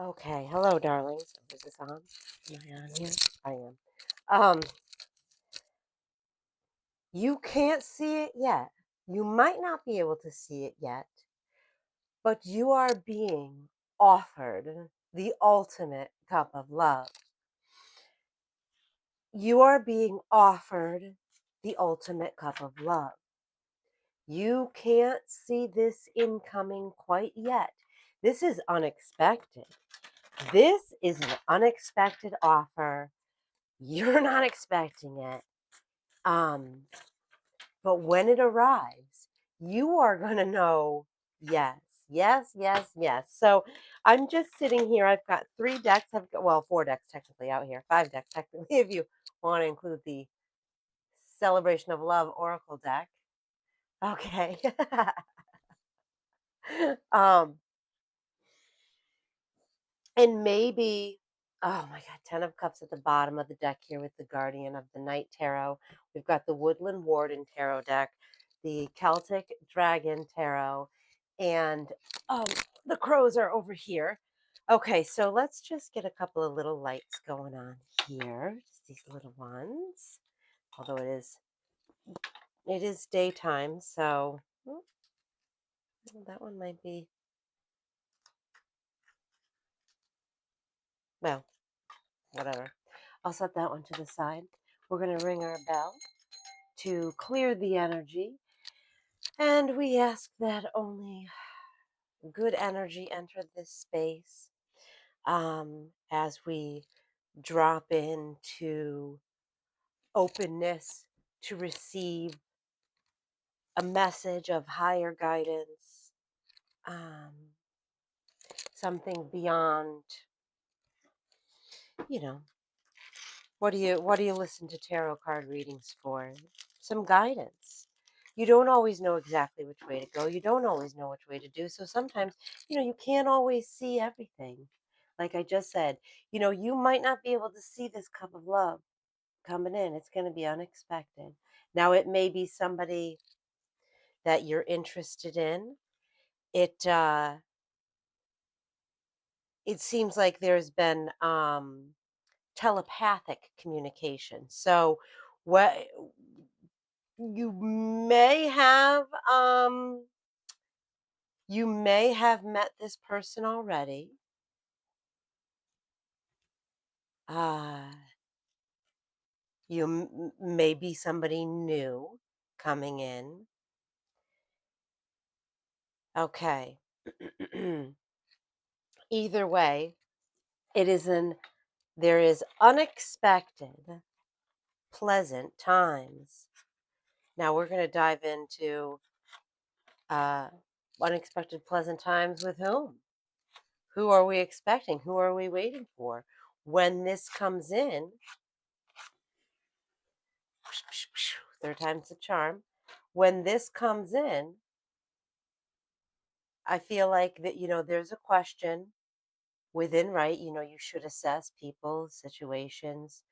Okay, hello, darlings. Is this on? Am I on here? I am. Um, you can't see it yet. You might not be able to see it yet, but you are being offered the ultimate cup of love. You are being offered the ultimate cup of love. You can't see this incoming quite yet. This is unexpected. This is an unexpected offer. You're not expecting it. Um, but when it arrives, you are going to know yes, yes, yes, yes. So I'm just sitting here. I've got three decks. I've got, well, four decks technically out here, five decks technically, if you want to include the Celebration of Love Oracle deck. Okay. um, And maybe, oh my God, 10 of Cups at the bottom of the deck here with the Guardian of the Night Tarot. We've got the Woodland Warden Tarot deck, the Celtic Dragon Tarot, and um, the crows are over here. Okay, so let's just get a couple of little lights going on here. Just these little ones. Although it is daytime, so that one might be, well, whatever. I'll set that one to the side. We're going to ring our bell to clear the energy. And we ask that only good energy enter this space as we drop into openness to receive a message of higher guidance, um, something beyond, you know, what do you listen to tarot card readings for? Some guidance. You don't always know exactly which way to go. You don't always know which way to do. So sometimes, you can't always see everything. Like I just said, you might not be able to see this cup of love coming in. It's going to be unexpected. Now it may be somebody that you're interested in. It seems like there's been telepathic communication. So what you may have you may have met this person already. Uh may be somebody new coming in. Okay. Either way, it is an there is unexpected pleasant times. Now we're going to dive into uh unexpected pleasant times with whom? Who are we expecting? Who are we waiting for? When this comes in, third time's the charm. When this comes in, I feel like that, there's a question within right. You should assess people, situations,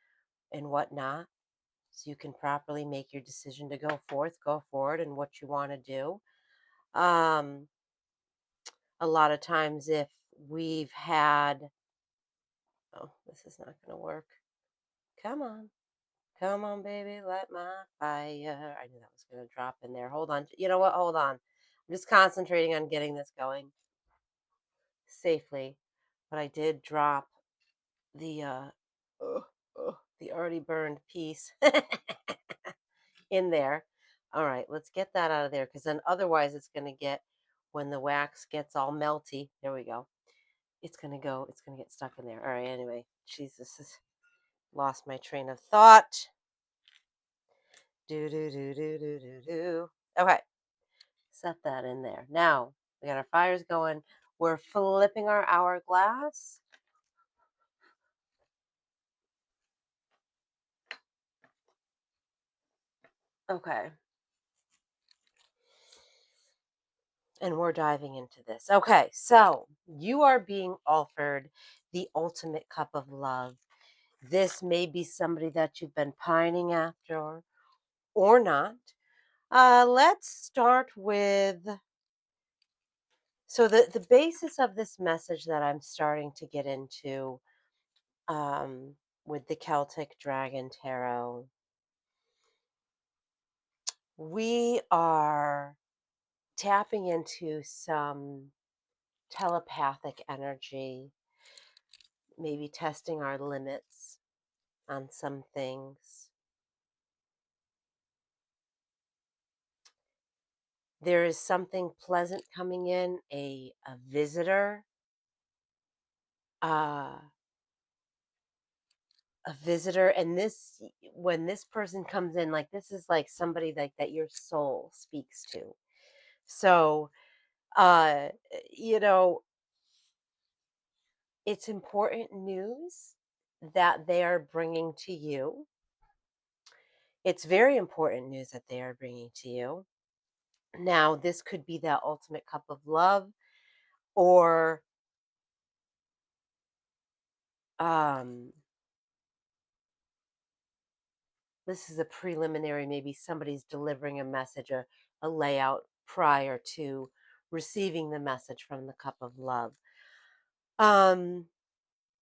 and whatnot so you can properly make your decision to go forward and what you want to do. Um, a lot of times, if we've had, oh, this is not going to work. Come on. Come on, baby, light my fire. I knew that was going to drop in there. Hold on. You know what? Hold on. I'm just concentrating on getting this going safely. But I did drop the the already burned piece in there. All right, let's get that out of there because then otherwise it's going to get when the wax gets all melty. There we go. It's going to get stuck in there. All right, anyway. Jesus, lost my train of thought. Do do do do do do do. Okay. Set that in there. Now we got our fires going. We're flipping our hourglass. Okay. And we're diving into this. Okay. So you are being offered the ultimate cup of love. This may be somebody that you've been pining after or not. Let's start with So the basis of this message that I'm starting to get into um, with the Celtic Dragon Tarot, we are tapping into some telepathic energy, maybe testing our limits on some things. There is something pleasant coming in, a visitor, uh, and this when this person comes in, like this is like somebody like that your soul speaks to. So, uh, you know, it's important news that they are bringing to you. It's very important news that they are bringing to you. Now, this could be that ultimate cup of love, or um, this is a preliminary. Maybe somebody's delivering a message, a layout prior to receiving the message from the cup of love. Um,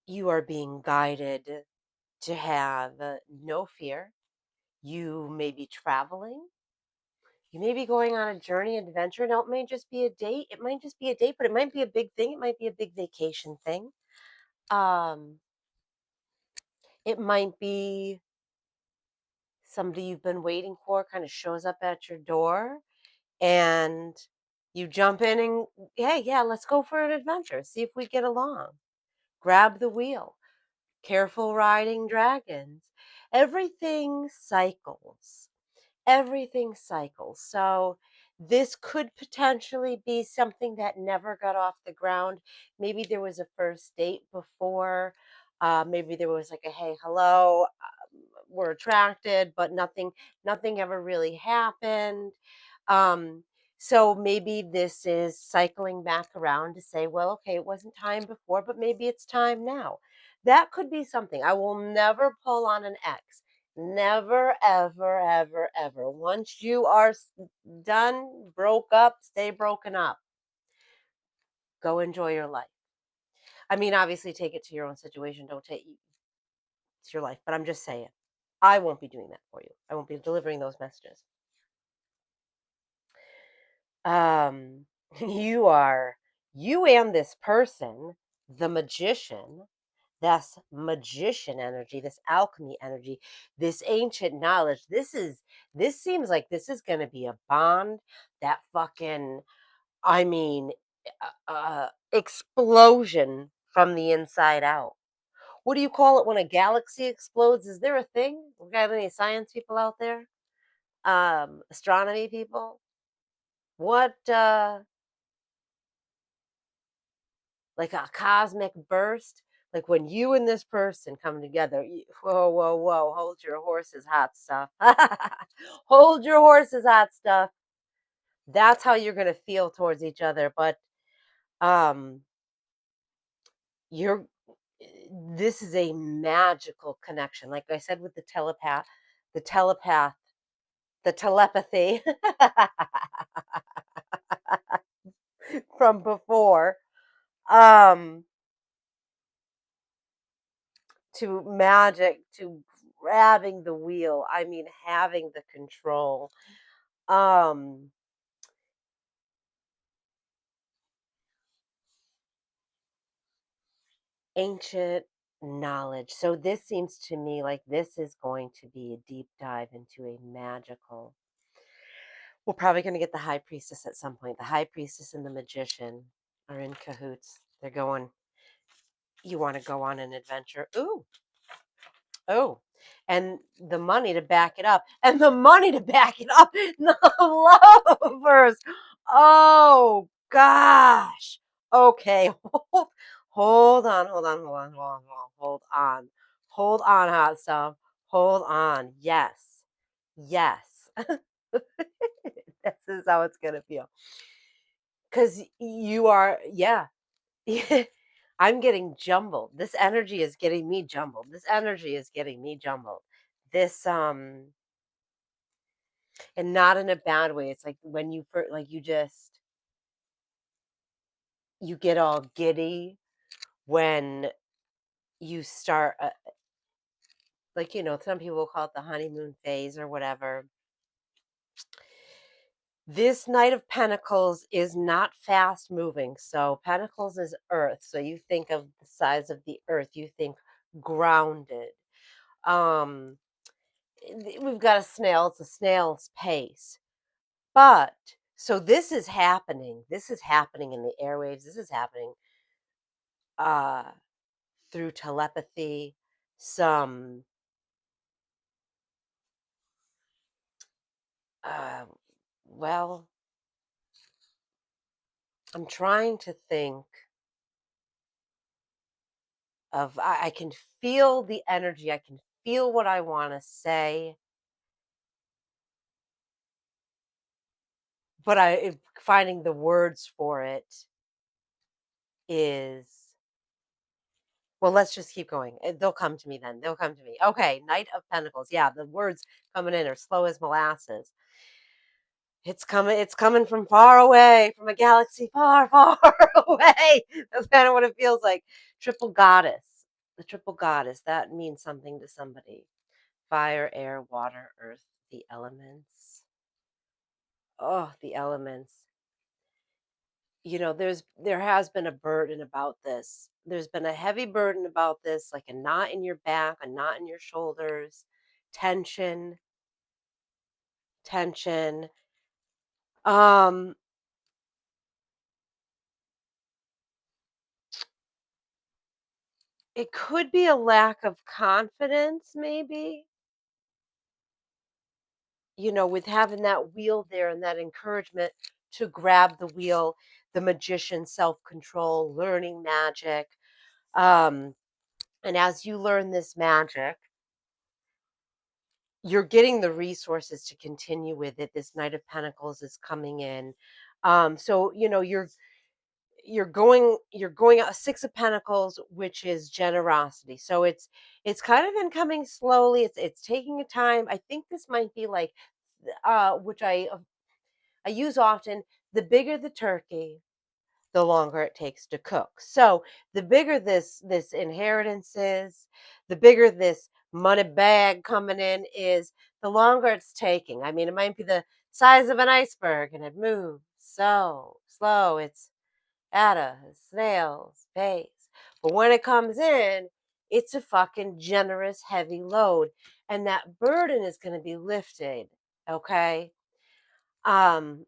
you are being guided to have no fear. You may be traveling. You may be going on a journey, adventure. Now, it may just be a date. It might just be a date, but it might be a big thing. It might be a big vacation thing. Um, it might be somebody you've been waiting for kind of shows up at your door, and you jump in and, hey, yeah, let's go for an adventure. See if we get along. Grab the wheel. Careful riding dragons. Everything cycles. Everything cycles. So this could potentially be something that never got off the ground. Maybe there was a first date before. Maybe there was like a hey, hello, we're attracted, but nothing ever really happened. Um, so maybe this is cycling back around to say, well, okay, it wasn't time before, but maybe it's time now. That could be something. I will never pull on an ex. Never, ever, ever, ever. Once you are done, broke up, stay broken up. Go enjoy your life. I mean, obviously, take it to your own situation. Don't take it's your life, but I'm just saying, I won't be doing that for you. I won't be delivering those messages. Um, you are you and this person, the magician, this magician energy, this alchemy energy, this ancient knowledge. This seems like this is going to be a bond that fucking, I mean, explosion from the inside out. What do you call it when a galaxy explodes? Is there a thing? We got any science people out there? Astronomy people? What like a cosmic burst? Like when you and this person come together, whoa, whoa, whoa, hold your horses, hot stuff. Hold your horses, hot stuff. That's how you're gonna feel towards each other. But um, you're this is a magical connection. Like I said with the telepath, the telepathy from before. Um, to magic, to grabbing the wheel. I mean, having the control. Um, ancient knowledge. So this seems to me like this is going to be a deep dive into a magical. We're probably going to get the high priestess at some point. The high priestess and the magician are in cahoots. They're going, you want to go on an adventure? Ooh, oh, and the money to back it up, and the money to back it up, the lovers. Oh gosh. Okay, hold on, hot stuff. Hold on. Yes, yes. This is how it's gonna feel. Cause you are, yeah. I'm getting jumbled. This energy is getting me jumbled. This energy is getting me jumbled. This and not in a bad way. It's like when you first like you just you get all giddy when you start, like, some people call it the honeymoon phase or whatever. This Knight of Pentacles is not fast moving. So Pentacles is earth. So you think of the size of the earth, you think grounded. Um we've got a snail, it's a snail's pace. But so this is happening. This is happening in the airwaves. This is happening uh through telepathy, some uh well, I'm trying to think of I can feel the energy. I can feel what I want to say, but finding the words for it is well, let's just keep going. They'll come to me then. They'll come to me. Okay, Knight of Pentacles. Yeah, the words coming in are slow as molasses. It's coming from far away, from a galaxy far, far away. That's kind of what it feels like. Triple goddess. The triple goddess. That means something to somebody. Fire, air, water, earth, the elements. Oh, the elements. There has been a burden about this. There's been a heavy burden about this, like a knot in your back, a knot in your shoulders, tension, tension. Um, it could be a lack of confidence, maybe, with having that wheel there and that encouragement to grab the wheel, the magician self-control, learning magic. Um, and as you learn this magic, you're getting the resources to continue with it. This Knight of Pentacles is coming in. So you're going a Six of Pentacles, which is generosity. So it's kind of been coming slowly. It's taking a time. I think this might be like which I use often. The bigger the turkey, the longer it takes to cook. So the bigger this inheritance is, the bigger this money bag coming in is, the longer it's taking. I mean, it might be the size of an iceberg and it moves so slow. It's at a snail's pace. But when it comes in, it's a fucking generous, heavy load. And that burden is going to be lifted. Okay. Um,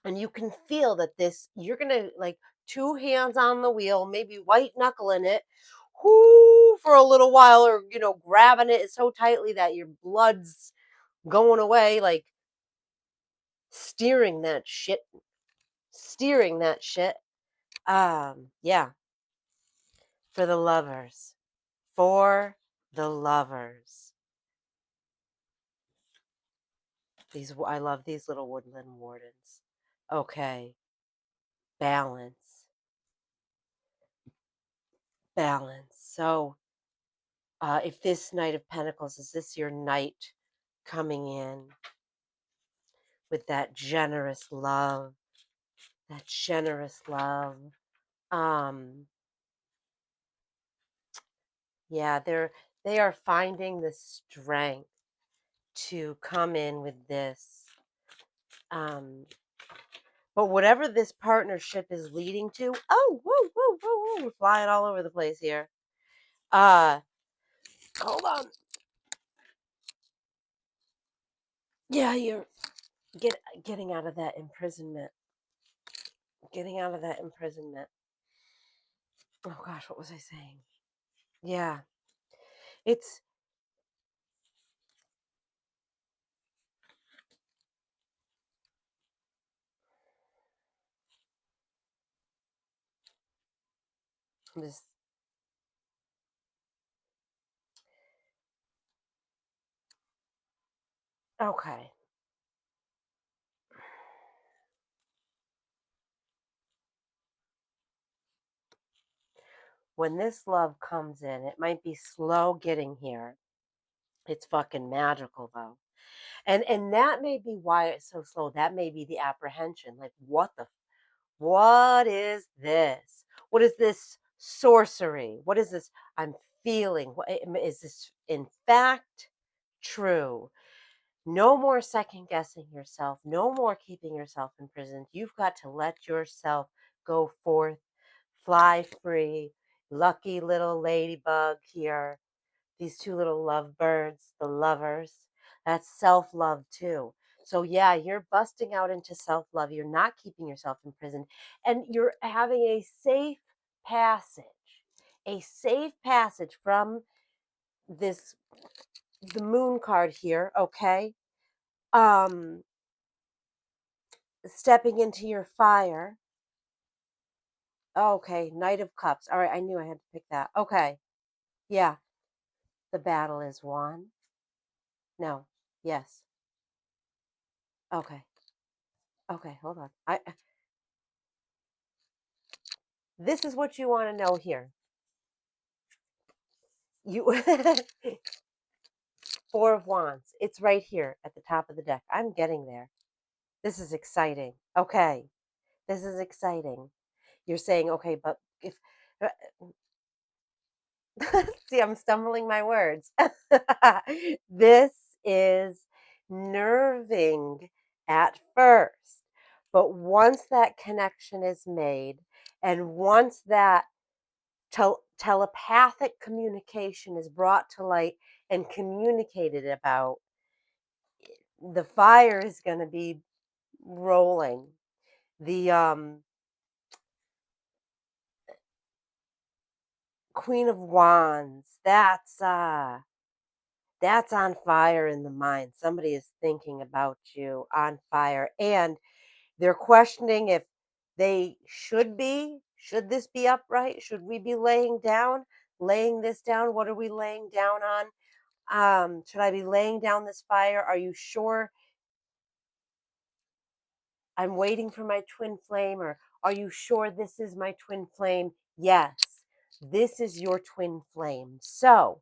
and you can feel that you're gonna like two hands on the wheel, maybe white knuckling it, whoo, for a little while, or grabbing it so tightly that your blood's going away, like steering that shit, steering that shit. Yeah, for the lovers, for the lovers. I love these little woodland wardens. Okay, balance, balance. So if this Knight of Pentacles, is this your knight coming in with that generous love, that generous love? Um, yeah, they are finding the strength to come in with this. Um, but whatever this partnership is leading to, oh, whoa, whoa, whoa, whoa, we're flying all over the place here. Uh, Hold on. Yeah, you're getting out of that imprisonment. Getting out of that imprisonment. Oh gosh, what was I saying? Yeah, it's this. Okay. When this love comes in, it might be slow getting here. It's fucking magical though. And that may be why it's so slow. That may be the apprehension. Like What is this? What is this sorcery? What is this I'm feeling? Is this in fact true? No more second guessing yourself. No more keeping yourself imprisoned. You've got to let yourself go forth, fly free. Lucky little ladybug here. These two little lovebirds, the lovers. That's self love too. So, yeah, you're busting out into self love. You're not keeping yourself imprisoned, and you're having passage, a safe passage from this, the moon card here, okay? Um, Stepping into your fire. Okay, Knight of Cups. All right, I knew I had to pick that. Okay, yeah, the battle is won. No, yes. Okay, okay, hold on. This is what you want to know here. You Four of Wands. It's right here at the top of the deck. I'm getting there. This is exciting. Okay, this is exciting. You're saying, okay, but if uh, see, I'm stumbling my words. This is nerving at first, but once that connection is made, and once that telepathic communication is brought to light and communicated about, the fire is going to be rolling. The Queen of Wands, that's on fire in the mind. Somebody is thinking about you on fire, and they're questioning if they should be. Should this be upright? Should we be laying this down? What are we laying down on? Should I be laying down this fire? Are you sure I'm waiting for my twin flame? Or are you sure this is my twin flame? Yes, this is your twin flame. So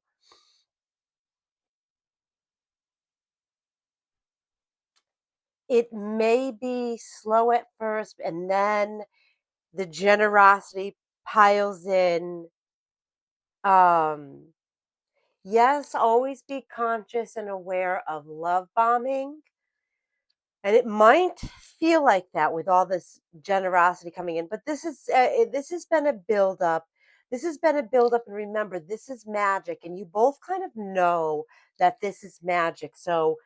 it may be slow at first, and then the generosity piles in. Um, yes, always be conscious and aware of love bombing. And it might feel like that with all this generosity coming in, but this has been a build up. This has been a build up, and remember, this is magic, and you both kind of know that this is magic. So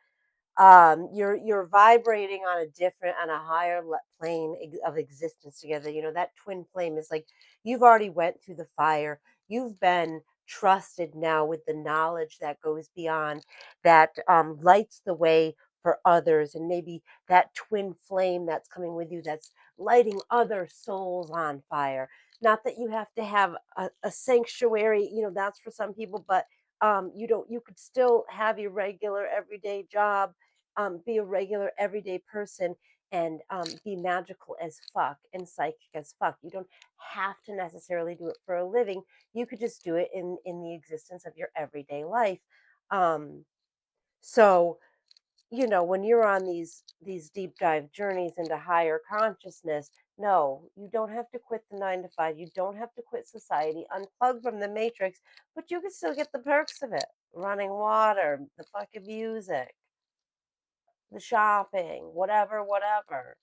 you're vibrating on a different, on a higher plane of existence together. You know, that twin flame is like, you've already went through the fire. You've been trusted now with the knowledge that goes beyond, that lights the way for others, and maybe that twin flame that's coming with you, that's lighting other souls on fire. Not that you have to have a sanctuary, you know, that's for some people, but you don't, you could still have your regular everyday job, be a regular everyday person, and be magical as fuck and psychic as fuck. You don't have to necessarily do it for a living. You could just do it in the existence of your everyday life. Um, so you know, when you're on these deep dive journeys into higher consciousness, no, you don't have to quit the 9 to 5. You don't have to quit society, unplug from the matrix, but you can still get the perks of it: running water, the fucking music, the shopping, whatever, whatever.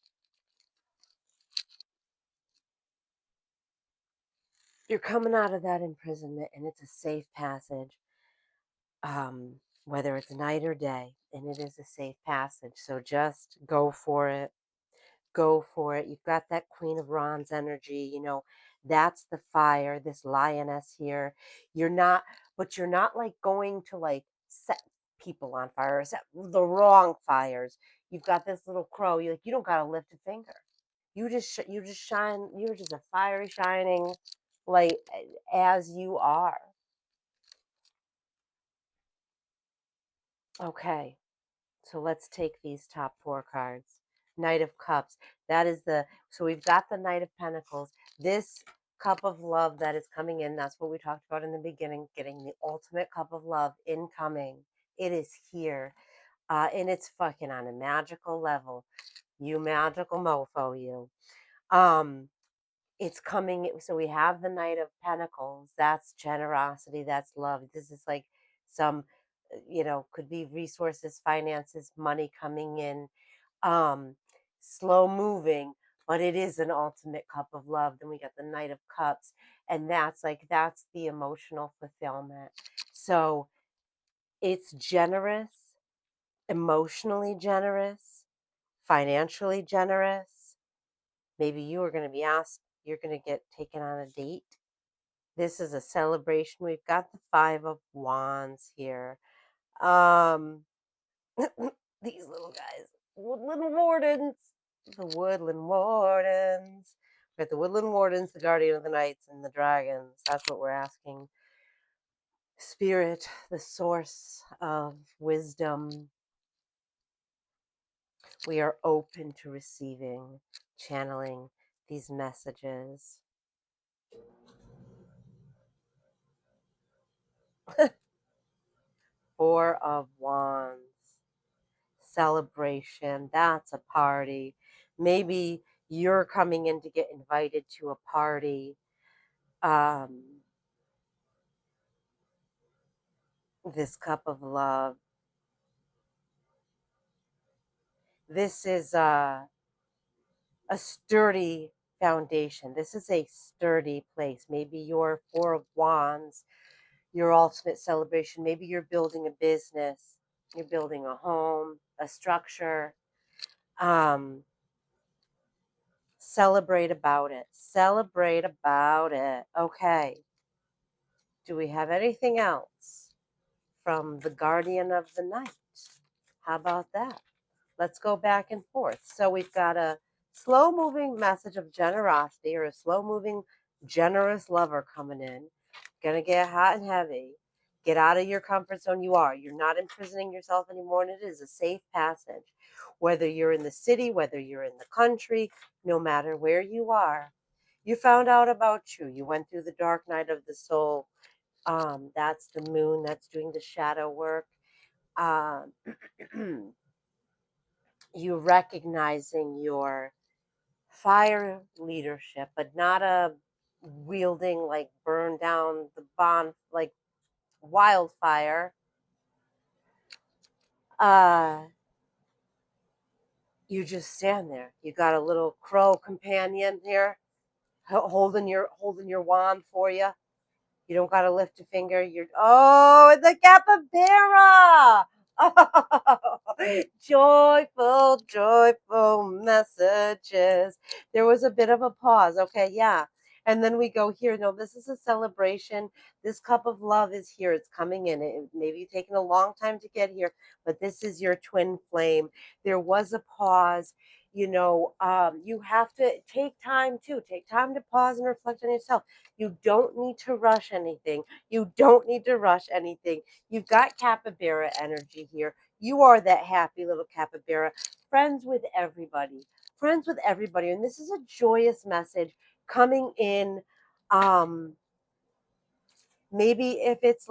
You're coming out of that imprisonment, and it's a safe passage, whether it's night or day, and it is a safe passage. So just go for it. Go for it. You've got that Queen of Wands energy, you know, that's the fire, this lioness here. You're not, but you're not like going to like set people on fire, or set the wrong fires. You've got this little crow. You like, you don't gotta lift a finger. You just shine. You're just a fiery shining light, as you are. Okay. So let's take these top four cards. Knight of Cups. That is so we've got the Knight of Pentacles. This cup of love that is coming in, that's what we talked about in the beginning, getting the ultimate cup of love incoming. It is here. And it's fucking on a magical level. You magical mofo, you. Um, it's coming. So we have the Knight of Pentacles. That's generosity. That's love. This is like some, could be resources, finances, money coming in, um, slow moving, but it is an ultimate cup of love. Then we got the Knight of Cups, and that's the emotional fulfillment. So it's generous, emotionally generous, financially generous. Maybe you are going to be asked, you're going to get taken on a date. This is a celebration. We've got the Five of Wands here. Um, these little guys, Woodland Wardens, the Woodland Wardens. We got the Woodland Wardens, the Guardian of the Knights, and the Dragons. That's what we're asking. Spirit, the source of wisdom. We are open to receiving, channeling these messages. Four of Wands. Celebration. That's a party. Maybe you're coming in to get invited to a party. This cup of love. This is a sturdy foundation. This is a sturdy place. Maybe your Four of Wands, your ultimate celebration. Maybe you're building a business. You're building a home, a structure. Um, Celebrate about it. Celebrate about it. Okay. Do we have anything else from the Guardian of the Night? How about that? Let's go back and forth. So we've got a slow moving message of generosity, or a slow moving, generous lover coming in. Gonna get hot and heavy. Get out of your comfort zone. You're not imprisoning yourself anymore, and it is a safe passage. Whether you're in the city, whether you're in the country, no matter where you are, you found out about you. You went through the dark night of the soul. That's the moon that's doing the shadow work. Um, you recognizing your fire leadership, but not a wielding like burn down the bond like wildfire. Uh, you just stand there. You got a little crow companion here, holding your wand for you. You don't got to lift a finger. The capybara. Oh, joyful, joyful messages. There was a bit of a pause. Okay, yeah. And then we go here. No, this is a celebration. This cup of love is here. It's coming in. It maybe taken a long time to get here, but this is your twin flame. There was a pause. You have to take time too. Take time to pause and reflect on yourself. You don't need to rush anything. You don't need to rush anything. You've got capybara energy here. You are that happy little capybara. Friends with everybody. Friends with everybody. And this is a joyous message coming in. Um, Maybe if it's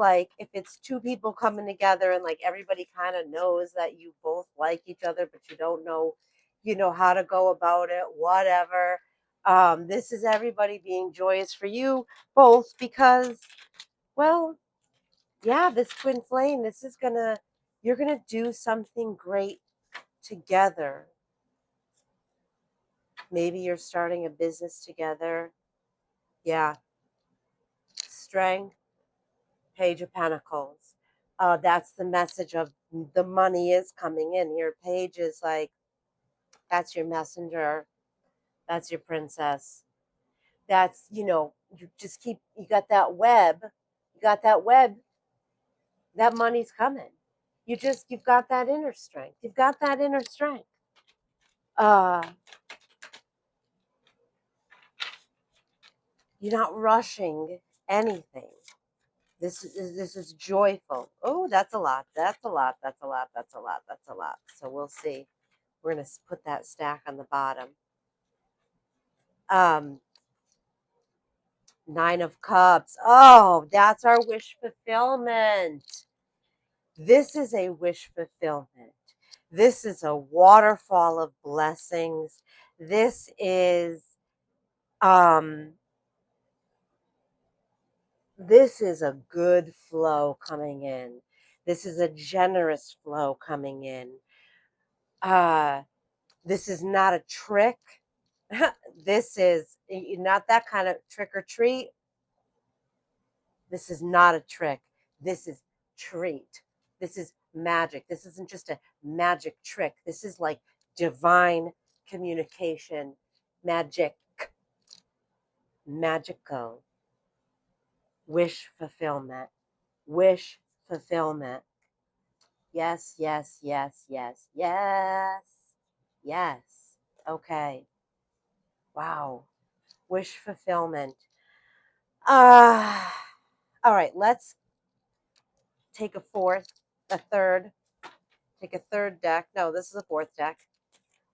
two people coming together and like everybody kind of knows that you both like each other, but you don't know, how to go about it, whatever. This is everybody being joyous for you both because, well, yeah, this twin flame, you're gonna do something great together. Maybe you're starting a business together. Yeah, strength. Page of Pentacles. That's the message of the money is coming in. Your page is like, that's your messenger. That's your princess. That's, you got that web. You got that web. That money's coming. You've got that inner strength. You've got that inner strength. Uh, you're not rushing anything. This is joyful. Oh, that's a lot. That's a lot. That's a lot. That's a lot. That's a lot. So we'll see. We're going to put that stack on the bottom. Um, Nine of Cups. Oh, that's our wish fulfillment. This is a wish fulfillment. This is a waterfall of blessings. This is Um, this is a good flow coming in. This is a generous flow coming in. Uh, this is not a trick. This is not that kind of trick or treat. This is not a trick. This is treat. This is magic. This isn't just a magic trick. This is like divine communication, magic, magical, wish fulfillment, wish fulfillment. Yes, yes, yes, yes, yes, yes. Okay. Wow. Wish fulfillment. All right. Let's take a third, take a third deck. No, this is a fourth deck.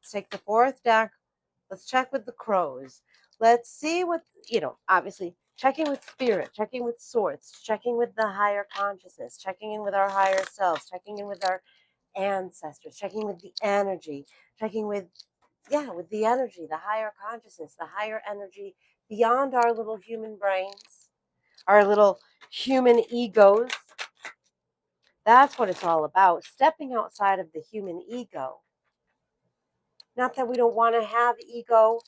Let's take the fourth deck. Let's check with the crows. Let's see what, obviously checking with spirit, checking with source, checking with the higher consciousness, checking in with our higher selves, checking in with our ancestors, checking with the energy, checking with, yeah, with the energy, the higher consciousness, the higher energy beyond our little human brains, our little human egos. That's what it's all about, stepping outside of the human ego. Not that we don't want to have ego.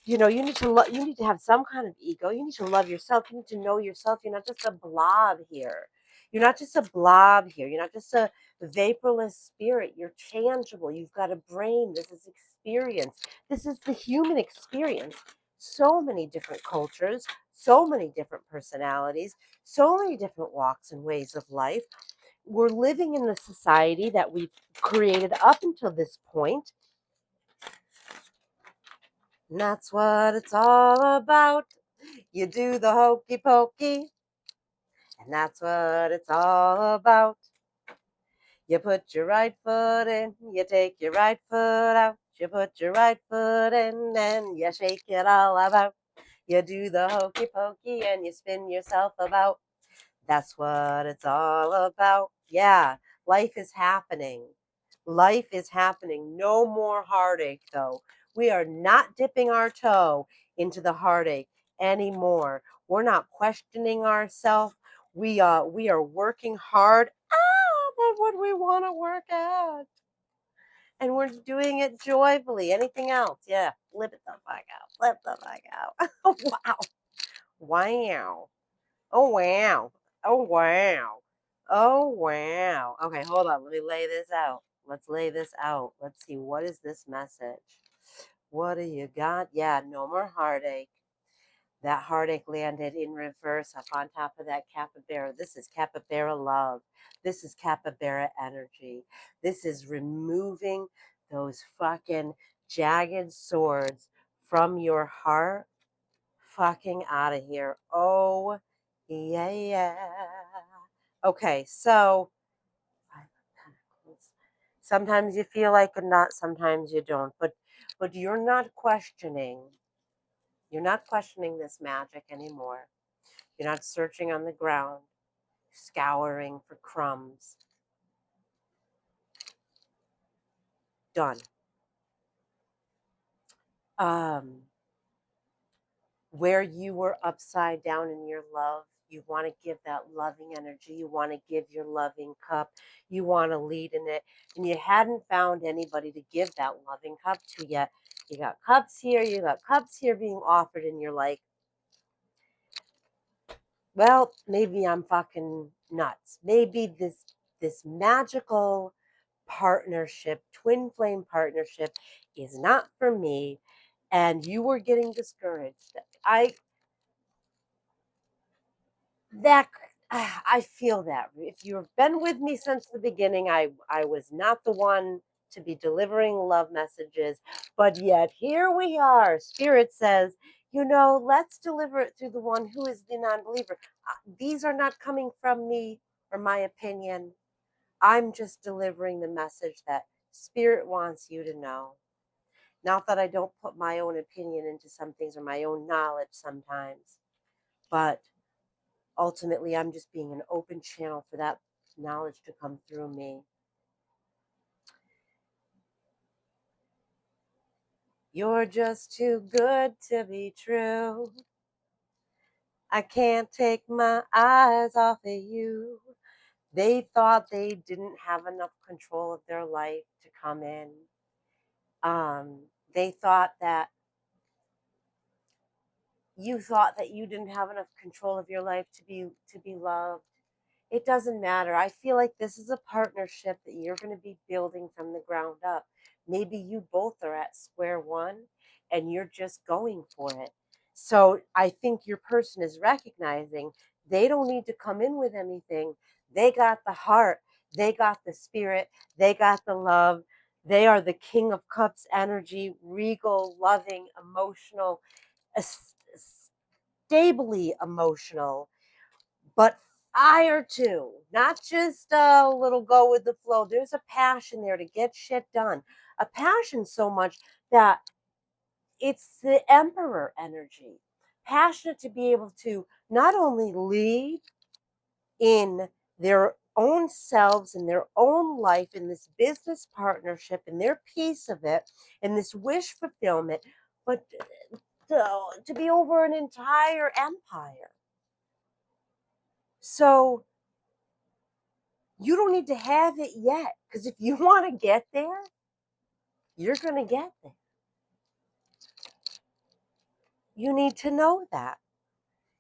You need to you need to have some kind of ego. You need to love yourself. You need to know yourself. You're not just a blob here. You're not just a blob here. You're not just a vaporless spirit. You're tangible. You've got a brain. This is experience. This is the human experience. So many different cultures, so many different personalities, so many different walks and ways of life. We're living in the society that we've created up until this point, and that's what it's all about. You do the hokey pokey, and that's what it's all about. You put your right foot in, you take your right foot out. You put your right foot in, and you shake it all about. You do the hokey pokey, and you spin yourself about. That's what it's all about. Yeah, life is happening. Life is happening. No more heartache, though. We are not dipping our toe into the heartache anymore. We're not questioning ourselves. We are working hard at what we want to work at. And we're doing it joyfully. Anything else? Yeah, flip it the fuck out. Flip the fuck out. Wow. Wow. Oh, wow. Oh, wow. Oh, wow. Okay, hold on. Let me lay this out. Let's lay this out. Let's see. What is this message? What do you got? Yeah, no more heartache. That heartache landed in reverse up on top of that capybara. This is capybara love. This is capybara energy. This is removing those fucking jagged swords from your heart. Fucking out of here. Oh, yeah, yeah. Okay, so sometimes you feel like a nut, sometimes you don't. But you're not questioning this magic anymore. You're not searching on the ground, scouring for crumbs. Done. Um, where you were upside down in your love, you want to give that loving energy. You want to give your loving cup. You want to lead in it. And you hadn't found anybody to give that loving cup to yet. You got cups here. You got cups here being offered, and you're like, well, maybe I'm fucking nuts. Maybe this magical partnership, twin flame partnership, is not for me. And you were getting discouraged. That I feel that. If you've been with me since the beginning, I was not the one to be delivering love messages, but yet here we are. Spirit says, let's deliver it through the one who is the non-believer. These are not coming from me or my opinion. I'm just delivering the message that Spirit wants you to know. Not that I don't put my own opinion into some things or my own knowledge sometimes, but ultimately I'm just being an open channel for that knowledge to come through me. You're just too good to be true. I can't take my eyes off of you. They thought they didn't have enough control of their life to come in. They thought that you thought that you didn't have enough control of your life to be loved. It doesn't matter. I feel like this is a partnership that you're going to be building from the ground up. Maybe you both are at square one and you're just going for it. So I think your person is recognizing they don't need to come in with anything. They got the heart, they got the spirit, they got the love. They are the King of Cups energy, regal, loving, emotional, stably emotional, but fire too. Not just a little go with the flow. There's a passion there to get shit done. A passion so much that it's the emperor energy. Passionate to be able to not only lead in their own selves in their own life in this business partnership in their piece of it in this wish fulfillment, but to be over an entire empire. So you don't need to have it yet, because if you want to get there, you're going to get there. You need to know that.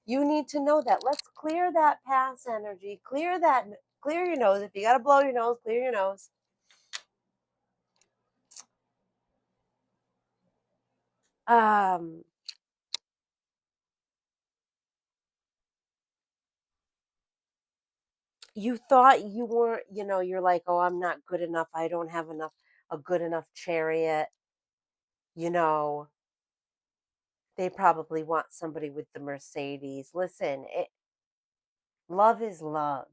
You need to know that. Let's clear that past energy. Clear your nose. If you got to blow your nose, clear your nose. Um, you thought you weren't, you're like, oh, I'm not good enough. I don't have a good enough chariot. You know, they probably want somebody with the Mercedes. Listen, love is love.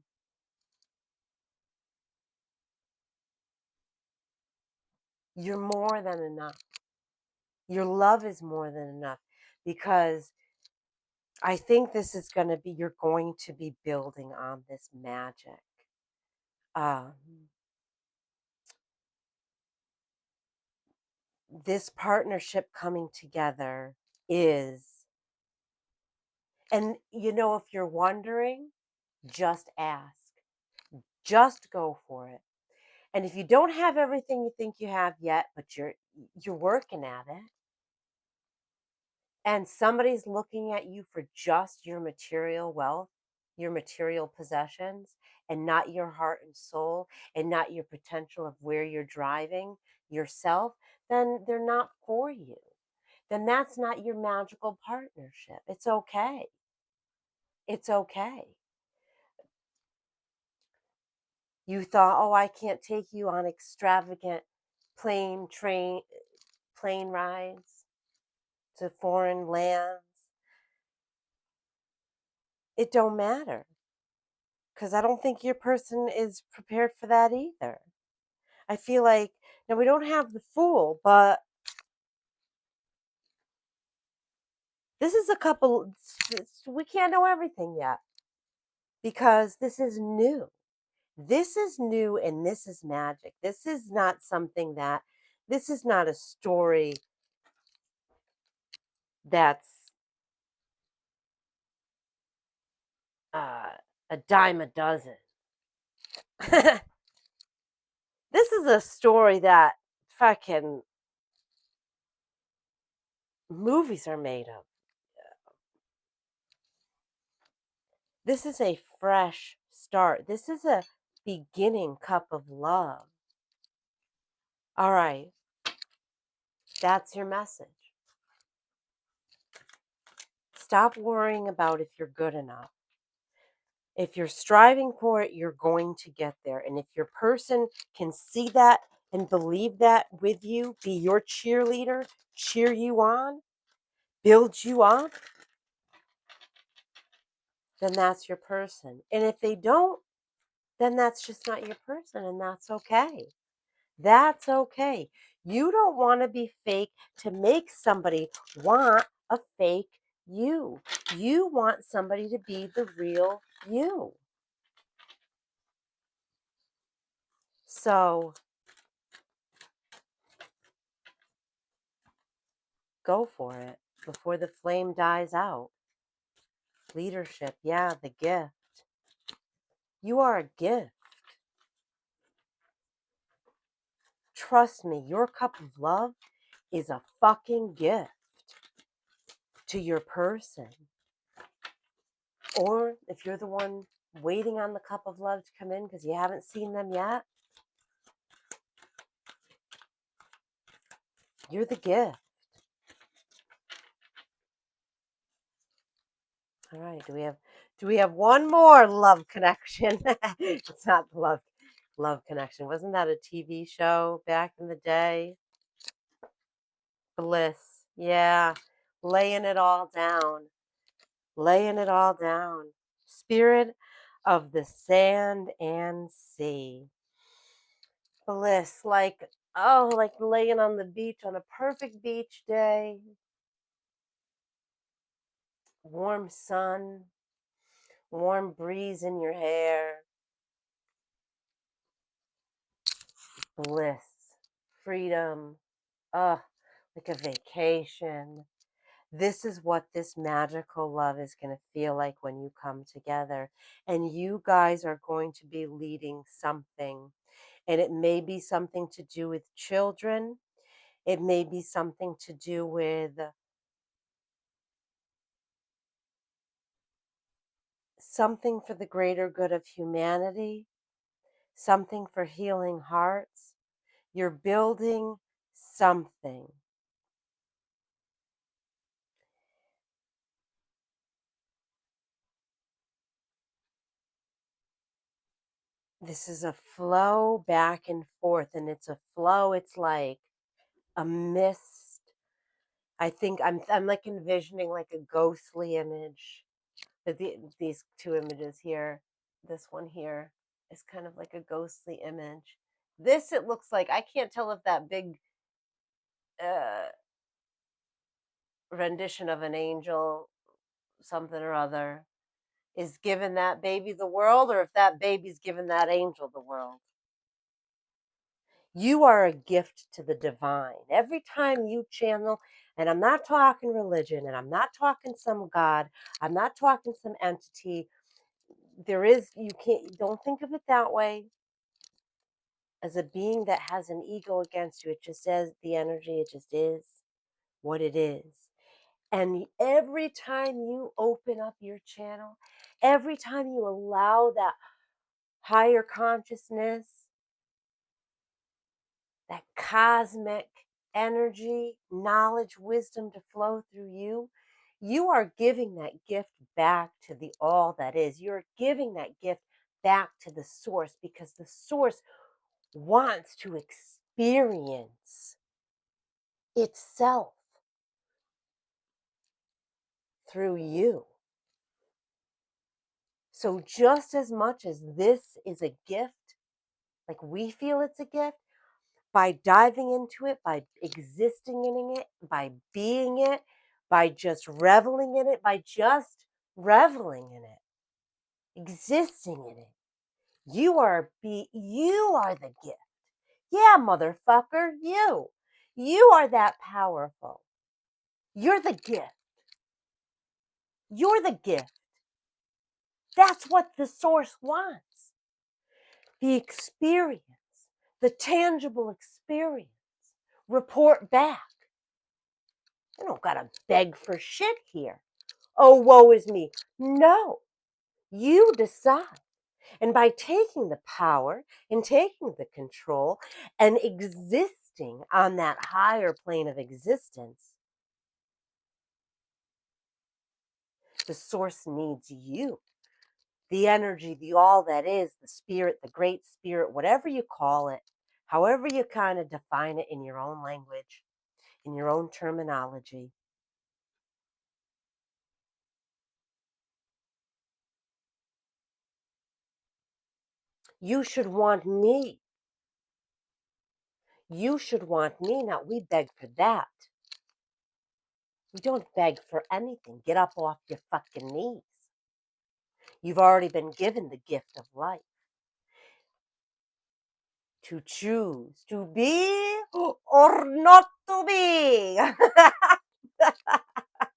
You're more than enough. Your love is more than enough, because I think this is going to be, you're going to be building on this magic. Um, this partnership coming together is, and if you're wondering, just ask, just go for it. And if you don't have everything you think you have yet, but you're working at it, and somebody's looking at you for just your material wealth, your material possessions, and not your heart and soul, and not your potential of where you're driving yourself, then they're not for you. Then that's not your magical partnership. It's okay. It's okay. You thought, oh, I can't take you on extravagant plane, train, plane rides to foreign lands. It don't matter, because I don't think your person is prepared for that either. I feel like, now we don't have the Fool, but this is a couple, we can't know everything yet, because this is new. This is new and this is magic. This is not something this is not a story that's uh, a dime a dozen. This is a story that fucking movies are made of. This is a fresh start. This is a beginning cup of love. All right, that's your message. Stop worrying about if you're good enough. If you're striving for it, you're going to get there. And if your person can see that and believe that with you, be your cheerleader, cheer you on, build you up, then that's your person. And if they don't, then that's just not your person, and that's okay. That's okay. You don't want to be fake to make somebody want a fake you. You want somebody to be the real you. So Go for it before the flame dies out. Leadership, yeah, the gift. You are a gift. Trust me, your cup of love is a fucking gift to your person. Or if you're the one waiting on the cup of love to come in because you haven't seen them yet, you're the gift. All right. Do we have one more love connection? It's not the love connection. Wasn't that a TV show back in the day? Bliss. Yeah. Laying it all down. Laying it all down. Spirit of the sand and sea. Bliss, like, oh, like laying on the beach on a perfect beach day, warm sun, warm breeze in your hair, bliss, freedom, oh, like a vacation. This is what this magical love is going to feel like when you come together. And you guys are going to be leading something. And it may be something to do with children. It may be something to do with something for the greater good of humanity, something for healing hearts. You're building something. This is a flow back and forth, and it's a flow. It's like a mist. I think I'm like envisioning like a ghostly image. These two images here, this one here is kind of like a ghostly image. This it looks like I can't tell if that big uh, rendition of an angel, something or other, is giving that baby the world, or if that baby's giving that angel the world. You are a gift to the divine. Every time you channel, and I'm not talking religion, and I'm not talking some God, I'm not talking some entity. There is, you can't, don't think of it that way as a being that has an ego against you. It just says the energy, it just is what it is. And every time you open up your channel, every time you allow that higher consciousness, that cosmic energy, knowledge, wisdom to flow through you, you are giving that gift back to the all that is. You're giving that gift back to the source because the source wants to experience itself through you. So, just as much as this is a gift, like we feel it's a gift, by diving into it, by existing in it, by being it, by just reveling in it, by just reveling in it, existing in it. You are the gift. Yeah, motherfucker, you. You are that powerful. You're the gift. You're the gift. That's what the source wants. The experience, the tangible experience. Report back. You don't gotta beg for shit here. Oh, woe is me. No, you decide. And by taking the power and taking the control and existing on that higher plane of existence, the source needs you. The energy, the all that is, the spirit, the great spirit, whatever you call it, however you kind of define it in your own language, in your own terminology. You should want me. You should want me. Now, we beg for that. We don't beg for anything. Get up off your fucking knees. You've already been given the gift of life to choose to be or not to be.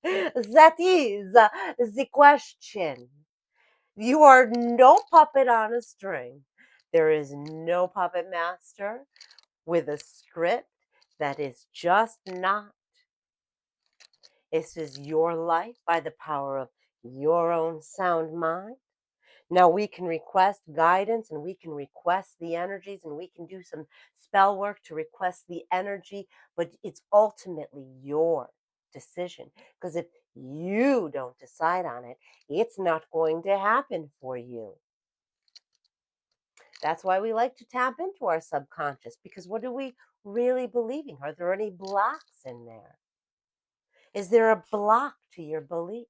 That is the question. You are no puppet on a string. There is no puppet master with a script that is just not. This is your life by the power of your own sound mind. Now we can request guidance and we can request the energies and we can do some spell work to request the energy, but it's ultimately your decision. Because if you don't decide on it, it's not going to happen for you. That's why we like to tap into our subconscious because what are we really believing? Are there any blocks in there? Is there a block to your belief?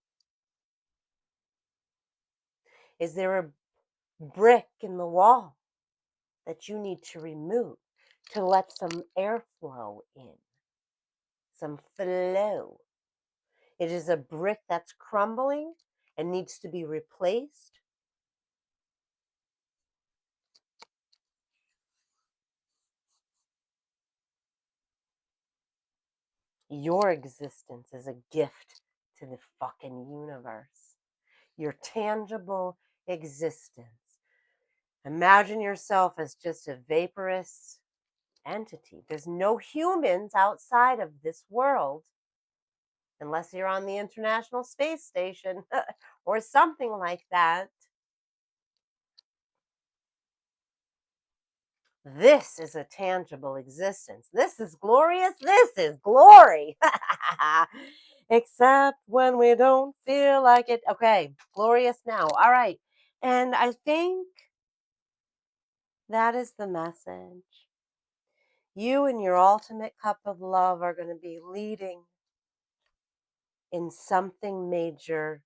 Is there a brick in the wall that you need to remove to let some airflow in, some flow? It is a brick that's crumbling and needs to be replaced. Your existence is a gift to the fucking universe. Your tangible existence. Imagine yourself as just a vaporous entity. There's no humans outside of this world unless you're on the International Space Station or something like that. This is a tangible existence. This is glorious. This is glory. Except when we don't feel like it. Okay, glorious now. All right. And I think that is the message. You and your ultimate cup of love are going to be leading in something major.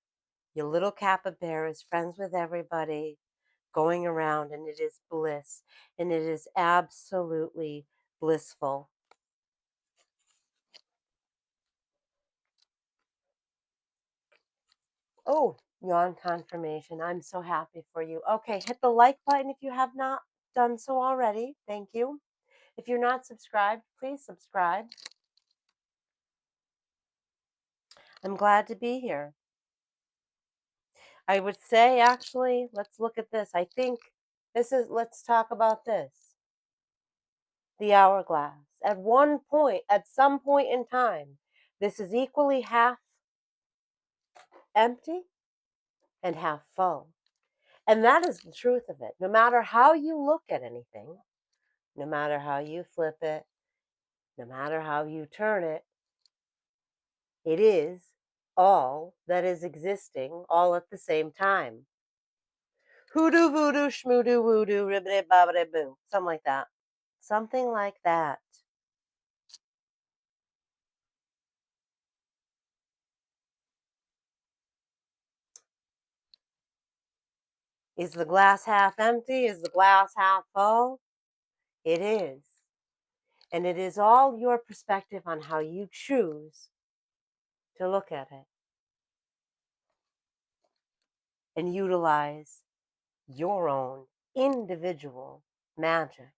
Your little capybara is friends with everybody, going around, and it is bliss, and it is absolutely blissful. Oh, yawn confirmation. I'm so happy for you. Okay, hit the like button if you have not done so already. Thank you. If you're not subscribed, please subscribe. I'm glad to be here. I would say, actually, let's look at this. I think let's talk about this. The hourglass. At one point, at some point in time, this is equally half empty and half full. And that is the truth of it. No matter how you look at anything, no matter how you flip it, no matter how you turn it, it is all that is existing all at the same time. Hoodoo, voodoo, schmoodoo, woodoo, ribbity, bobbity, boo. Something like that. Something like that. Is the glass half empty? Is the glass half full? It is. And it is all your perspective on how you choose to look at it and utilize your own individual magic.